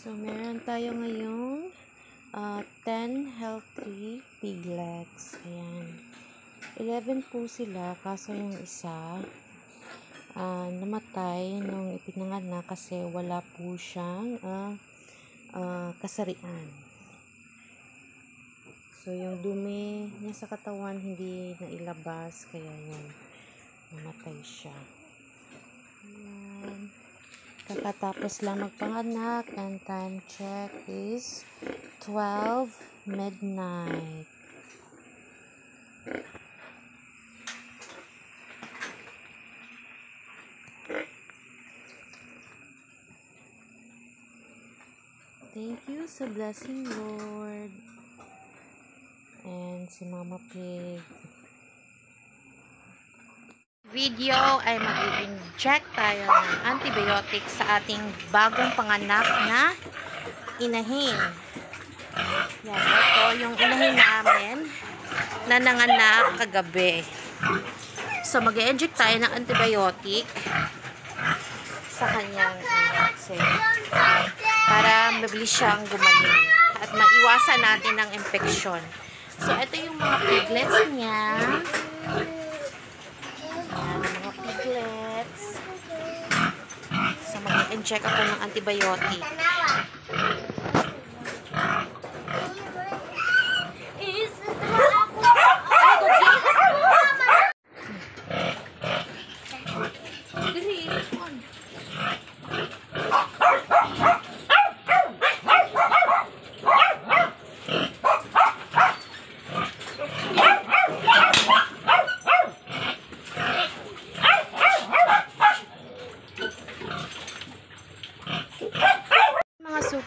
So, meron tayo ngayong 10 healthy piglets. Ayan. 11 po sila, kaso yung isa namatay nung ipinanganak kasi wala po siyang kasarian. So, yung dumi niya sa katawan hindi nailabas, kaya yun, namatay siya. Ayan. Kakatapos lang magpanganak, and time check is 12 midnight. Thank you sa blessing, Lord. And si Mama Pig. Video ay mag-inject tayo ng antibiotic sa ating bagong panganak na inahin. Yan, ito yung inahin namin na nanganak kagabi. So, mag-inject tayo ng antibiotic sa kanyang para mabilis siyang gumaling at maiwasan natin ang infeksyon. So, ito yung mga piglets niya. So, mag-inject ako ng antibiotic.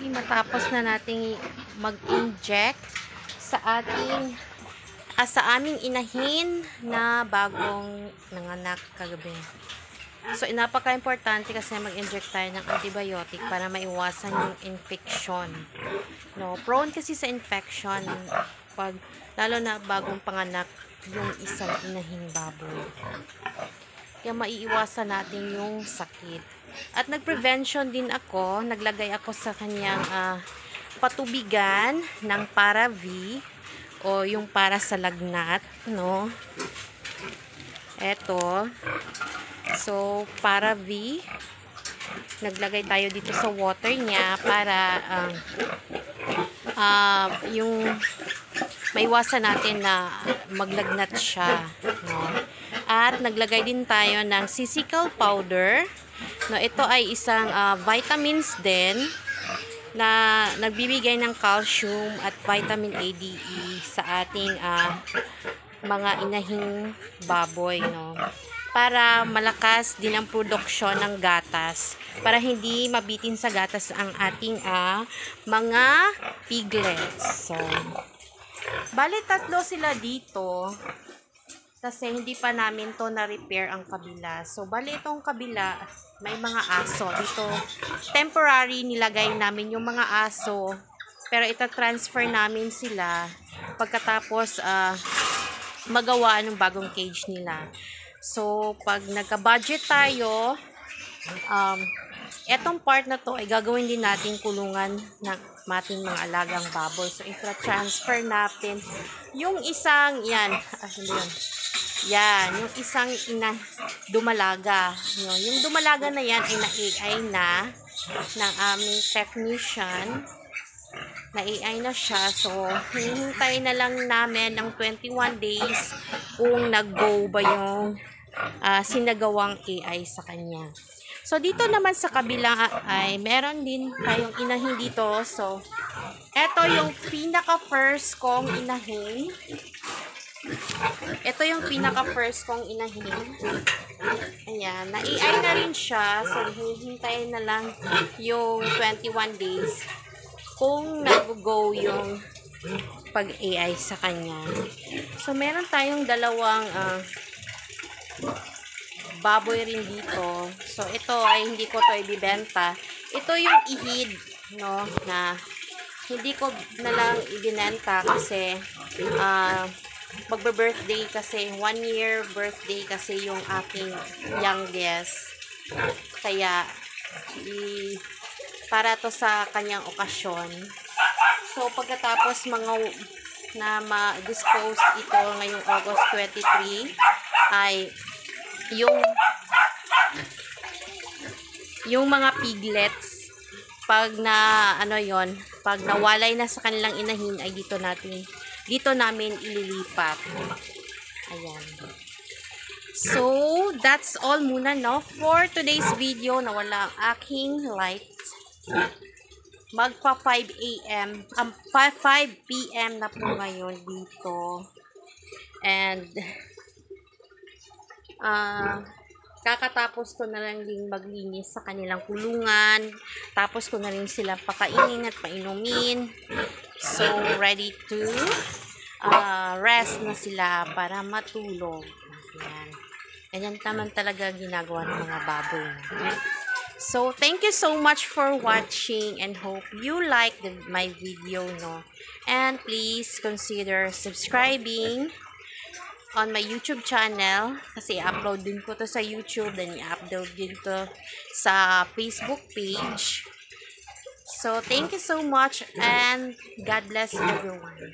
Matapos na nating mag-inject sa aming inahin na bagong nanganak kagabi. So, napaka-importante kasi mag-inject tayo ng antibiotic para maiwasan yung infection. No, prone kasi sa infection lalo na bagong panganak yung isang inahing baboy. Kaya maiiwasan natin yung sakit. At nag-prevention din ako, naglagay ako sa kanyang patubigan ng Para-V o yung para sa lagnat, no? Eto. So, Para-V. Naglagay tayo dito sa water niya para yung maiwasan natin na maglagnat siya, no? At naglagay din tayo ng sisical powder. No, ito ay isang vitamins din na nagbibigay ng calcium at vitamin A, D, E sa ating mga inahing baboy, no? Para malakas din ang produksyon ng gatas, para hindi mabitin sa gatas ang ating mga piglets. So, bali 3 sila dito. Kasi hindi pa namin to na-repair ang kabila. So, bali itong kabila, may mga aso. Dito, temporary nilagay namin yung mga aso. Pero ita-transfer namin sila pagkatapos magawa ng bagong cage nila. So, pag nagka-budget tayo, etong part na to ay gagawin din natin kulungan ng ating mga alagang baboy. So, ita-transfer natin yung isang, yan, yan, yung isang dumalaga. Yung dumalaga na yan ay na-AI na ng aming technician. Na-AI na siya. So, hinihintay na lang namin ng 21 days kung nag-go ba yung sinagawang AI sa kanya. So, dito naman sa kabila ay meron din tayong inahin dito. So, eto yung pinaka-first kong inahin. Ito yung pinaka-first kong inahin. Ayan, na-AI na rin siya. So, hihintayin na lang yung 21 days kung nag-go yung pag-AI sa kanya. So, meron tayong dalawang baboy rin dito. So, ito ay hindi ko to ibibenta. Ito yung ihid, no, na hindi ko na lang ibinenta kasi magbe-birthday kasi 1 year birthday kasi yung aking youngest, kaya para to sa kanyang okasyon. So, pagkatapos na ma-dispose ito ngayong August 23, ay yung mga piglets, pag pag nawalay na sa kanilang inahin, ay dito namin ililipat. Ayan. So, that's all muna, no, for today's video. Nawala ang aking light. Magpa 5 p.m. na po ngayon dito. And, kakatapos ko na lang din maglinis sa kanilang kulungan. Tapos ko na rin sila pakainin at painumin. So, ready to rest na sila para matulog. Ayan. Ganyan naman talaga ginagawa ng mga baboy. So, thank you so much for watching and hope you like my video, no? And please consider subscribing on my YouTube channel kasi i-upload din ko to sa YouTube, then i-upload din to sa Facebook page. So, thank you so much and God bless everyone.